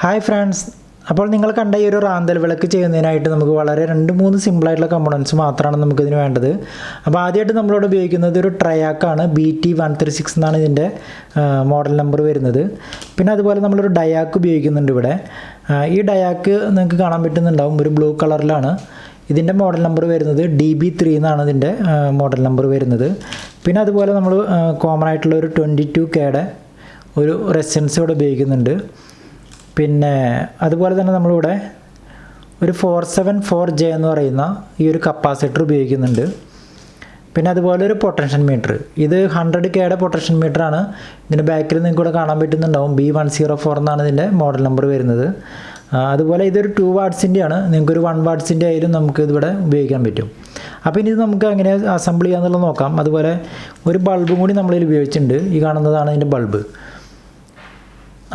Hi friends, അപ്പോൾ നിങ്ങൾ കണ്ട ഈ ഒരു റാന്തൽ വിളക്ക് ചെയ്യുന്നതിനായിട്ട് നമുക്ക് വളരെ 2-3 സിമ്പിളായിട്ടുള്ള കമ്പോണൻസ് മാത്രമാണ് നമുക്കിതിന് വേണ്ടത്. അപ്പോൾ ആദ്യമായിട്ട് നമ്മളിവിടെ ഉപയോഗിക്കുന്നത് ഒരു ട്രയാക്കാണ്. BT136 എന്നാണ് ഇതിൻ്റെ മോഡൽ നമ്പർ വരുന്നത്. പിന്നെ അതുപോലെ നമ്മളൊരു ഡയാക്ക് ഉപയോഗിക്കുന്നുണ്ട് ഇവിടെ. ഈ ഡയാക്ക് നിങ്ങൾക്ക് കാണാൻ പറ്റുന്നുണ്ടാവും, ഒരു ബ്ലൂ കളറിലാണ്. ഇതിൻ്റെ മോഡൽ നമ്പർ വരുന്നത് DB3 എന്നാണ് ഇതിൻ്റെ മോഡൽ നമ്പർ വരുന്നത്. പിന്നെ അതുപോലെ നമ്മൾ കോമൺ ആയിട്ടുള്ള ഒരു 22K ഒരു റെസിസ്റ്റൻസ് ഇവിടെ ഉപയോഗിക്കുന്നുണ്ട്. പിന്നെ അതുപോലെ തന്നെ നമ്മളിവിടെ ഒരു 474J എന്ന് പറയുന്ന ഈ ഒരു കപ്പാസിറ്റർ ഉപയോഗിക്കുന്നുണ്ട്. പിന്നെ അതുപോലെ ഒരു പൊട്ടൻഷ്യൽ മീറ്റർ, ഇത് 100K പൊട്ടൻഷ്യൽ മീറ്ററാണ്. ഇതിൻ്റെ ബാക്കിൽ നിങ്ങൾക്ക് ഇവിടെ കാണാൻ പറ്റുന്നുണ്ടാവും, B104 എന്നാണ് ഇതിൻ്റെ മോഡൽ നമ്പർ വരുന്നത്. അതുപോലെ ഇതൊരു 2 വാട്ട്സിൻ്റെയാണ്. നിങ്ങൾക്കൊരു 1 വാട്ട്സിൻ്റെ ആയാലും നമുക്ക് ഇതിവിടെ ഉപയോഗിക്കാൻ പറ്റും. അപ്പോൾ ഇനി ഇത് നമുക്ക് എങ്ങനെ അസംബിൾ ചെയ്യാമെന്നുള്ളത് നോക്കാം. അതുപോലെ ഒരു ബൾബും കൂടി നമ്മളിൽ ഉപയോഗിച്ചിട്ടുണ്ട്. ഈ കാണുന്നതാണ് ഇതിൻ്റെ ബൾബ്.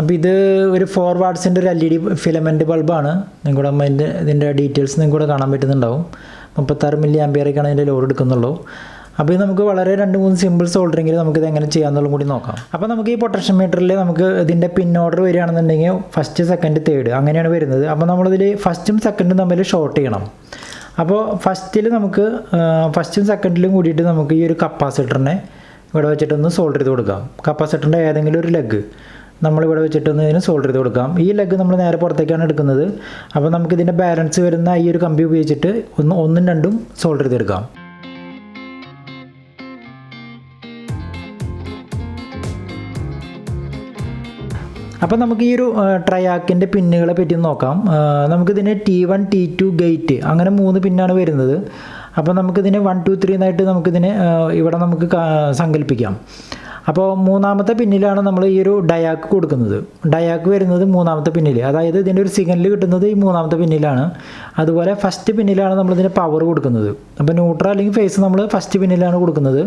അപ്പോൾ ഇത് ഒരു 4 വാട്ട്സിൻ്റെ ഒരു LED ഫിലമെൻറ്റ് ബൾബാണ്. നിങ്ങളുടെ ഇതിൻ്റെ ഡീറ്റെയിൽസ് നിങ്ങൾക്ക് കാണാൻ പറ്റുന്നുണ്ടാവും. 36 മില്ലി ആംപിയറൊക്കെയാണ് ഇതിൻ്റെ ലോഡ് എടുക്കുന്നുള്ളൂ. അപ്പോൾ ഇത് നമുക്ക് വളരെ 2-3 സിമ്പിൾ സോൾഡറിങ്ങിൽ നമുക്കിത് എങ്ങനെ ചെയ്യാമെന്നുള്ളതും കൂടി നോക്കാം. അപ്പോൾ നമുക്ക് ഈ പൊട്ടൻഷ്യൽ മീറ്ററിൽ നമുക്ക് ഇതിൻ്റെ പിൻ ഓർഡർ വരികയാണെന്നുണ്ടെങ്കിൽ ഫസ്റ്റ്, സെക്കൻഡ്, തേർഡ് അങ്ങനെയാണ് വരുന്നത്. അപ്പോൾ നമ്മളിതിൽ ഫസ്റ്റും സെക്കൻഡും തമ്മിൽ ഷോർട്ട് ചെയ്യണം. അപ്പോൾ ഫസ്റ്റും സെക്കൻഡിലും കൂടിയിട്ട് നമുക്ക് ഈ ഒരു കപ്പാസിറ്ററിനെ ഇവിടെ വെച്ചിട്ടൊന്ന് സോൾഡർ ചെയ്ത് കൊടുക്കാം. കപ്പാസിറ്ററിൻ്റെ ഏതെങ്കിലും ഒരു ലെഗ് നമ്മളിവിടെ വെച്ചിട്ടൊന്ന് ഇതിന് സോൾഡർ ചെയ്ത് കൊടുക്കാം. ഈ ലെഗ് നമ്മൾ നേരെ പുറത്തേക്കാണ് എടുക്കുന്നത്. അപ്പോൾ നമുക്കിതിൻ്റെ ബാലൻസ് വരുന്ന ഈ ഒരു കമ്പി ഉപയോഗിച്ചിട്ട് ഒന്നും രണ്ടും സോൾഡർ ചെയ്തെടുക്കാം. അപ്പോൾ നമുക്ക് ഈ ഒരു ട്രയാക്കിൻ്റെ പിന്നുകളെ പറ്റി നോക്കാം. നമുക്കിതിന് T1, T2 ഗേറ്റ് അങ്ങനെ 3 പിന്നാണ് വരുന്നത്. അപ്പോൾ നമുക്കിതിന് 1, 2, 3 എന്നായിട്ട് നമുക്കിതിന് ഇവിടെ നമുക്ക് സങ്കല്പിക്കാം. അപ്പോൾ മൂന്നാമത്തെ പിന്നിലാണ് നമ്മൾ ഈ ഒരു ഡയാക്ക് കൊടുക്കുന്നത്. ഡയാക്ക് വരുന്നത് മൂന്നാമത്തെ പിന്നിൽ, അതായത് ഇതിൻ്റെ ഒരു സിഗ്നൽ കിട്ടുന്നത് ഈ മൂന്നാമത്തെ പിന്നിലാണ്. അതുപോലെ ഫസ്റ്റ് പിന്നിലാണ് നമ്മളിതിന് പവർ കൊടുക്കുന്നത്. അപ്പോൾ ന്യൂട്രൽ അല്ലെങ്കിൽ ഫേസ് നമ്മൾ ഫസ്റ്റ് പിന്നിലാണ് കൊടുക്കുന്നത്.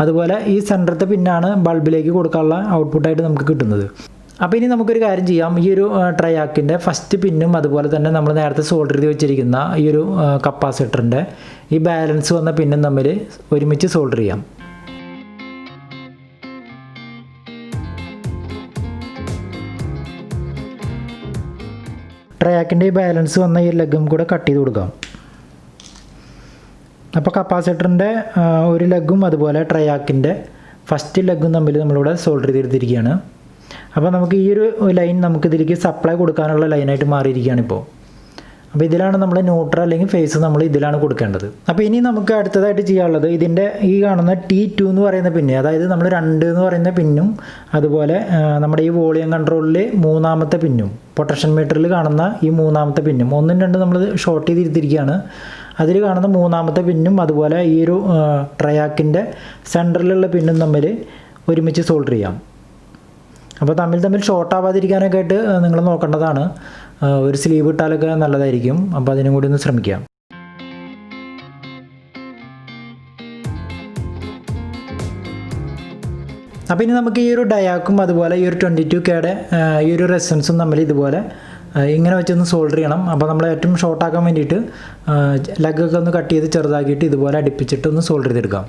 അതുപോലെ ഈ സെൻറ്ററത്തെ പിന്നാണ് ബൾബിലേക്ക് കൊടുക്കാനുള്ള ഔട്ട്പുട്ടായിട്ട് നമുക്ക് കിട്ടുന്നത്. അപ്പോൾ ഇനി നമുക്കൊരു കാര്യം ചെയ്യാം. ഈ ഒരു ട്രയാക്കിൻ്റെ ഫസ്റ്റ് പിന്നും അതുപോലെ തന്നെ നമ്മൾ നേരത്തെ സോൾഡർ ചെയ്ത് വെച്ചിരിക്കുന്ന ഈ ഒരു കപ്പാസിറ്ററിൻ്റെ ഈ ബാലൻസ് വന്ന പിന്നും തമ്മിൽ ഒരുമിച്ച് സോൾഡർ ചെയ്യാം. ട്രയാക്കിൻ്റെ ഈ ബാലൻസ് വന്ന ഈ ലെഗും കൂടെ കട്ട് ചെയ്ത് കൊടുക്കാം. അപ്പോൾ കപ്പാസിറ്ററിൻ്റെ ഒരു ലെഗും അതുപോലെ ട്രയാക്കിൻ്റെ ഫസ്റ്റ് ലെഗും തമ്മിൽ നമ്മളിവിടെ സോൾഡർ ചെയ്തെടുത്തിരിക്കുകയാണ്. അപ്പോൾ നമുക്ക് ഈ ഒരു ലൈൻ നമുക്കിതിലേക്ക് സപ്ലൈ കൊടുക്കാനുള്ള ലൈനായിട്ട് മാറിയിരിക്കുകയാണ് ഇപ്പോൾ. അപ്പോൾ ഇതിലാണ് നമ്മൾ ന്യൂട്രൽ അല്ലെങ്കിൽ ഫേസ് നമ്മൾ ഇതിലാണ് കൊടുക്കേണ്ടത്. അപ്പോൾ ഇനി നമുക്ക് അടുത്തതായിട്ട് ചെയ്യാനുള്ളത് ഇതിൻ്റെ ഈ കാണുന്ന T2 എന്ന് പറയുന്ന പിന്ന്, അതായത് നമ്മൾ 2 എന്ന് പറയുന്ന പിന്നും അതുപോലെ നമ്മുടെ ഈ വോളിയം കൺട്രോളിൽ മൂന്നാമത്തെ പിന്നും പൊട്ടൻഷ്യൽ മീറ്ററിൽ കാണുന്ന ഈ മൂന്നാമത്തെ പിന്നും 1ഉം 2ഉം നമ്മൾ ഷോർട്ട് ചെയ്തിരിക്കുകയാണ്. അതിൽ കാണുന്ന മൂന്നാമത്തെ പിന്നും അതുപോലെ ഈ ഒരു ട്രയാക്കിൻ്റെ സെൻറ്ററിലുള്ള പിന്നും തമ്മിൽ ഒരുമിച്ച് സോൾഡർ ചെയ്യാം. അപ്പോൾ തമ്മിൽ ഷോർട്ട് ആവാതിരിക്കാനൊക്കെ ആയിട്ട് നിങ്ങൾ നോക്കേണ്ടതാണ്. ഒരു സ്ലീവ് ഇട്ടാലൊക്കെ നല്ലതായിരിക്കും. അപ്പോൾ അതിനും കൂടി ഒന്ന് ശ്രമിക്കാം. അപ്പോൾ ഇനി നമുക്ക് ഈ ഒരു ഡയാക്കും അതുപോലെ ഈ ഒരു 22K ഈ ഒരു റെസിസ്റ്റൻസും തമ്മിൽ ഇതുപോലെ ഇങ്ങനെ വെച്ചൊന്ന് സോൾഡർ ചെയ്യണം. അപ്പോൾ നമ്മൾ ഏറ്റവും ഷോർട്ടാക്കാൻ വേണ്ടിയിട്ട് ലെഗൊക്കെ ഒന്ന് കട്ട് ചെയ്ത് ചെറുതാക്കിയിട്ട് ഇതുപോലെ അടുപ്പിച്ചിട്ട് ഒന്ന് സോൾഡർ ചെയ്തെടുക്കാം.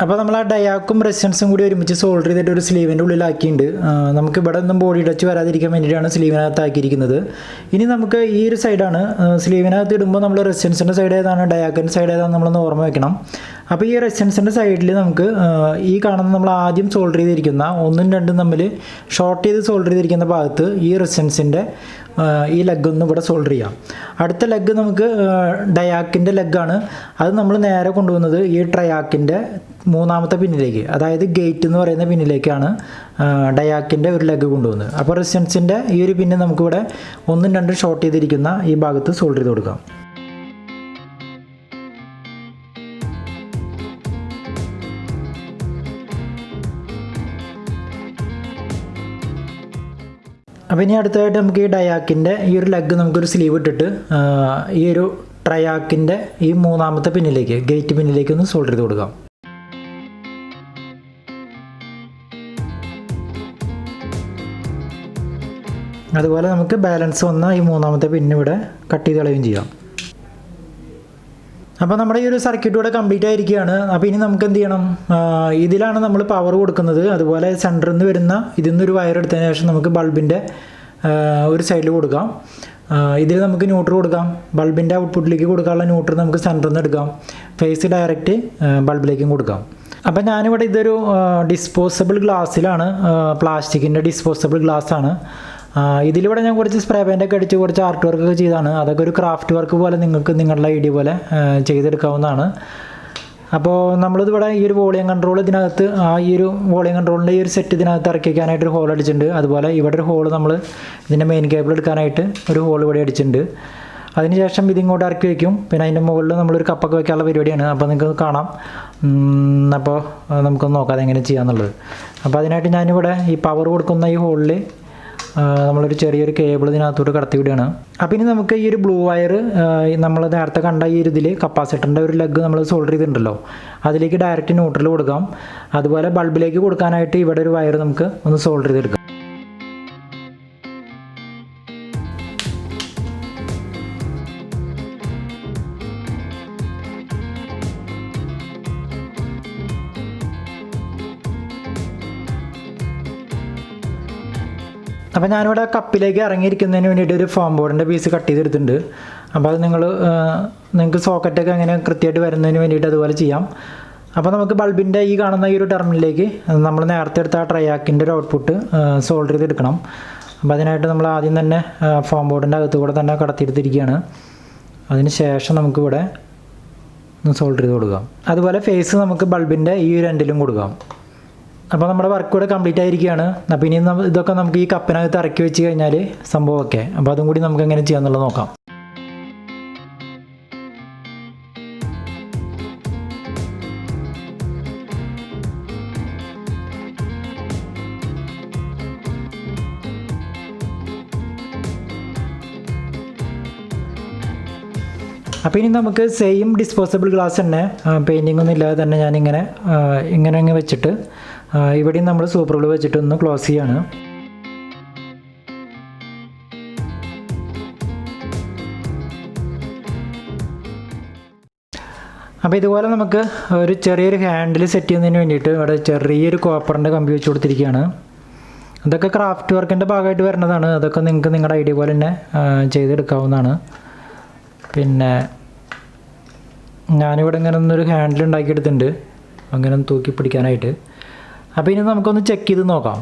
അപ്പോൾ നമ്മൾ ആ ഡയാക്കും റെസിസ്റ്റൻസും കൂടി ഒരുമിച്ച് സോൾഡർ ചെയ്തിട്ട് ഒരു സ്ലീവിൻ്റെ ഉള്ളിലാക്കിയിട്ടുണ്ട്. നമുക്ക് ഇവിടെ ഒന്നും ബോഡി ടച്ച് വരാതിരിക്കാൻ വേണ്ടിയിട്ടാണ് സ്ലീവിനകത്ത് ആക്കിയിരിക്കുന്നത്. ഇനി നമുക്ക് ഈ ഒരു സൈഡാണ് സ്ലീവിനകത്ത് ഇടുമ്പോൾ നമ്മൾ റെസിസ്റ്റൻസിൻ്റെ സൈഡ് ഏതാണ് ഡയാക്കിൻ്റെ സൈഡ് ഏതാണെന്ന് നമ്മളൊന്ന് ഓർമ്മ വയ്ക്കണം. അപ്പോൾ ഈ റെസിസ്റ്റൻസിൻ്റെ സൈഡിൽ നമുക്ക് ഈ കാണുന്ന നമ്മൾ ആദ്യം സോൾഡർ ചെയ്തിരിക്കുന്ന 1ഉം 2ഉം തമ്മിൽ ഷോർട്ട് ചെയ്ത് സോൾഡർ ചെയ്തിരിക്കുന്ന ഭാഗത്ത് ഈ റെസിസ്റ്റൻസിൻ്റെ ഈ ലെഗൊന്നും ഇവിടെ സോൾഡർ ചെയ്യാം. അടുത്ത ലെഗ് നമുക്ക് ഡയാക്കിൻ്റെ ലെഗാണ്. അത് നമ്മൾ നേരെ കൊണ്ടുവന്നത് ഈ ട്രയാക്കിൻ്റെ മൂന്നാമത്തെ പിന്നിലേക്ക്, അതായത് ഗേറ്റ് എന്ന് പറയുന്ന പിന്നിലേക്കാണ് ഡയാക്കിൻ്റെ ഒരു ലെഗ് കൊണ്ടുവന്നത്. അപ്പോൾ റെസിസ്റ്റൻസിൻ്റെ ഈ ഒരു പിന്ന് നമുക്കിവിടെ 1ഉം 2ഉം ഷോർട്ട് ചെയ്തിരിക്കുന്ന ഈ ഭാഗത്ത് സോൾഡർ ചെയ്ത് കൊടുക്കാം. അപ്പോൾ ഇനി അടുത്തതായിട്ട് നമുക്ക് ഈ ഡയാക്കിൻ്റെ ഈ ഒരു ലെഗ് നമുക്കൊരു സ്ലീവ് ഇട്ടിട്ട് ഈ ഒരു ട്രയാക്കിൻ്റെ ഈ മൂന്നാമത്തെ പിന്നിലേക്ക് ഗേറ്റ് പിന്നിലേക്ക് ഒന്ന് സോൾഡർ ചെയ്ത് കൊടുക്കാം. അതുപോലെ നമുക്ക് ബാലൻസ് വന്ന ഈ മൂന്നാമത്തെ പിൻ ഇവിടെ കട്ട് ചെയ്ത് കളയുകയും ചെയ്യാം. അപ്പോൾ നമ്മുടെ ഈ ഒരു സർക്യൂട്ട് ഇവിടെ കംപ്ലീറ്റ് ആയിരിക്കുകയാണ്. അപ്പോൾ ഇനി നമുക്ക് എന്ത് ചെയ്യണം, ഇതിലാണ് നമ്മൾ പവർ കൊടുക്കുന്നത്. അതുപോലെ സെൻറ്ററിൽ നിന്ന് വരുന്ന ഇതിൽ നിന്നൊരു വയർ എടുത്തതിന് ശേഷം നമുക്ക് ബൾബിൻ്റെ ഒരു സൈഡിൽ കൊടുക്കാം. ഇതിൽ നമുക്ക് ന്യൂട്രൽ കൊടുക്കാം. ബൾബിൻ്റെ ഔട്ട്പുട്ടിലേക്ക് കൊടുക്കാനുള്ള ന്യൂട്രൽ നമുക്ക് സെൻറ്ററിൽ നിന്ന് എടുക്കാം. ഫേസ് ഡയറക്റ്റ് ബൾബിലേക്കും കൊടുക്കാം. അപ്പം ഞാനിവിടെ ഇതൊരു ഡിസ്പോസബിൾ ഗ്ലാസ്സിലാണ്, പ്ലാസ്റ്റിക്കിൻ്റെ ഡിസ്പോസബിൾ ഗ്ലാസ്സാണ്. ഇതിലൂടെ ഞാൻ കുറച്ച് സ്പ്രേ പെയിൻ്റൊക്കെ അടിച്ച് കുറച്ച് ആർട്ട് വർക്കൊക്കെ ചെയ്താണ്. അതൊക്കെ ഒരു ക്രാഫ്റ്റ് വർക്ക് പോലെ നിങ്ങൾക്ക് നിങ്ങളുടെ ഐഡിയ പോലെ ചെയ്തെടുക്കാവുന്നതാണ്. അപ്പോൾ നമ്മളിതിവിടെ ഈ ഒരു വോളിയം കൺട്രോൾ ഇതിനകത്ത് ഈ ഒരു വോളിയം കൺട്രോളിൻ്റെ ഈ ഒരു സെറ്റ് ഇതിനകത്ത് ഇറക്കി വയ്ക്കാനായിട്ടൊരു ഹോൾ അടിച്ചിട്ടുണ്ട്. അതുപോലെ ഇവിടെ ഒരു ഹോൾ നമ്മൾ ഇതിൻ്റെ മെയിൻ കേബിൾ എടുക്കാനായിട്ട് ഒരു ഹോൾ ഇവിടെ അടിച്ചിട്ടുണ്ട്. അതിനുശേഷം ഇതിങ്ങോട്ട് ഇറക്കി വയ്ക്കും. പിന്നെ അതിൻ്റെ മുകളിൽ നമ്മളൊരു കപ്പൊക്കെ വയ്ക്കാനുള്ള പരിപാടിയാണ്. അപ്പോൾ നിങ്ങൾക്ക് കാണാം. അപ്പോൾ നമുക്കൊന്ന് നോക്കാം അതെങ്ങനെ ചെയ്യാമെന്നുള്ളത്. അപ്പോൾ അതിനായിട്ട് ഞാനിവിടെ ഈ പവർ കൊടുക്കുന്ന ഈ ഹോളിൽ നമ്മളൊരു ചെറിയൊരു കേബിൾ ഇതിനകത്തോട്ട് കടത്തി വിടുകയാണ്. അപ്പോൾ ഇനി നമുക്ക് ഈ ഒരു ബ്ലൂ വയർ നമ്മൾ നേരത്തെ കണ്ട ഈ ഒരു ഇതിൽ കപ്പാസിറ്ററിൻ്റെ ഒരു ലെഗ് നമ്മൾ സോൾഡർ ചെയ്തിട്ടുണ്ടല്ലോ, അതിലേക്ക് ഡയറക്റ്റ് ന്യൂട്രൽ കൊടുക്കാം. അതുപോലെ ബൾബിലേക്ക് കൊടുക്കാനായിട്ട് ഇവിടെ ഒരു വയർ നമുക്ക് ഒന്ന് സോൾഡർ ചെയ്തെടുക്കാം. അപ്പോൾ ഞാനിവിടെ കപ്പിലേക്ക് ഇറങ്ങിയിരിക്കുന്നതിന് വേണ്ടിയിട്ട് ഒരു ഫോം ബോർഡിൻ്റെ പീസ് കട്ട് ചെയ്തെടുത്തിട്ടുണ്ട്. അപ്പോൾ അത് നിങ്ങൾക്ക് സോക്കറ്റൊക്കെ അങ്ങനെ കൃത്യമായിട്ട് വരുന്നതിന് വേണ്ടിയിട്ട് അതുപോലെ ചെയ്യാം. അപ്പോൾ നമുക്ക് ബൾബിൻ്റെ ഈ കാണുന്ന ഈ ഒരു ടെർമിനലിലേക്ക് നമ്മൾ നേരത്തെ എടുത്ത ആ ട്രയാക്കിൻ്റെ ഒരു ഔട്ട്പുട്ട് സോൾഡർ ചെയ്തെടുക്കണം. അപ്പോൾ അതിനായിട്ട് നമ്മൾ ആദ്യം തന്നെ ഫോം ബോർഡിൻ്റെ അകത്ത് കൂടെ തന്നെ കടത്തിയെടുത്തിരിക്കുകയാണ്. അതിന് ശേഷം നമുക്കിവിടെ സോൾഡർ ചെയ്ത് കൊടുക്കാം. അതുപോലെ ഫേസ് നമുക്ക് ബൾബിൻ്റെ ഈ ഒരു എൻഡിലും കൊടുക്കാം. അപ്പോൾ നമ്മുടെ വർക്ക് കൂടെ കംപ്ലീറ്റ് ആയിരിക്കുകയാണ്. അപ്പോൾ ഇനി ഇതൊക്കെ നമുക്ക് ഈ കപ്പിനകത്ത് ഇറക്കി വെച്ച് കഴിഞ്ഞാൽ സംഭവമൊക്കെ, അപ്പോൾ അതും കൂടി നമുക്ക് എങ്ങനെ ചെയ്യാമെന്നുള്ളത് നോക്കാം. അപ്പോൾ ഇനി നമുക്ക് സെയിം ഡിസ്പോസബിൾ ഗ്ലാസ് തന്നെ പെയിൻറ്റിംഗ് ഒന്നും ഇല്ലാതെ തന്നെ ഞാനിങ്ങനെ അങ്ങ് വെച്ചിട്ട് ഇവിടെയും നമ്മൾ സൂപ്പർ ഗ്ലൂ വെച്ചിട്ട് ഒന്ന് ക്ലോസ് ചെയ്യാണ്. അപ്പോൾ ഇതുപോലെ നമുക്ക് ഒരു ചെറിയൊരു ഹാൻഡിൽ സെറ്റ് ചെയ്യുന്നതിന് വേണ്ടിയിട്ട് അവിടെ ചെറിയൊരു കോപ്പറിൻ്റെ കമ്പി വെച്ച് കൊടുത്തിരിക്കുകയാണ്. അതൊക്കെ ക്രാഫ്റ്റ് വർക്കിൻ്റെ ഭാഗമായിട്ട് വരുന്നതാണ്. അതൊക്കെ നിങ്ങൾക്ക് നിങ്ങളുടെ ഐഡിയ പോലെ തന്നെ ചെയ്തെടുക്കാവുന്നതാണ്. പിന്നെ ഞാനിവിടെ ഇങ്ങനെ ഒന്നൊരു ഹാൻഡിൽ ഉണ്ടാക്കിയെടുത്തിട്ടുണ്ട്, അങ്ങനെ ഒന്ന് തൂക്കി പിടിക്കാനായിട്ട്. അപ്പോൾ ഇനി നമുക്കൊന്ന് ചെക്ക് ചെയ്ത് നോക്കാം.